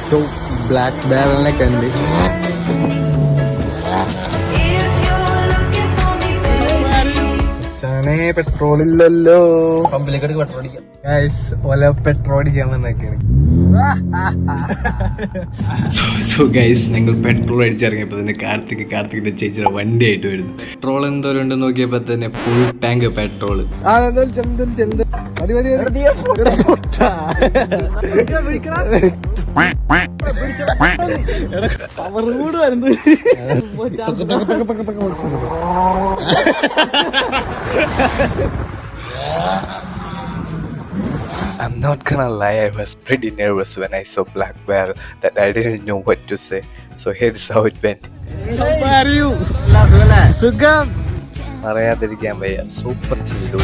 So black ബാരലിനെ കണ്ട് petrol ഇല്ലല്ലോ. പമ്പിലേക്ക് petrol അടിക്കാം. ഓല പെട്രോൾ അടിക്കാൻ വന്നൊക്കെയാണ്. സോ ഗൈസ്, ഞങ്ങൾ പെട്രോൾ അടിച്ചിറങ്ങിയപ്പോ തന്നെ കാർത്തികിന്റെ ചേച്ചിയുടെ വണ്ടി ആയിട്ട് വരുന്നു. പെട്രോൾ എന്തോരം ഉണ്ടെന്ന് നോക്കിയപ്പോ തന്നെ full tank petrol. I'm not gonna lie, I was pretty nervous when I saw Black Bear that I didn't know what to say. So here's how it went. സുഖം പറയാതിരിക്കാൻ വയ്യ, സൂപ്പർ ചില്ലു.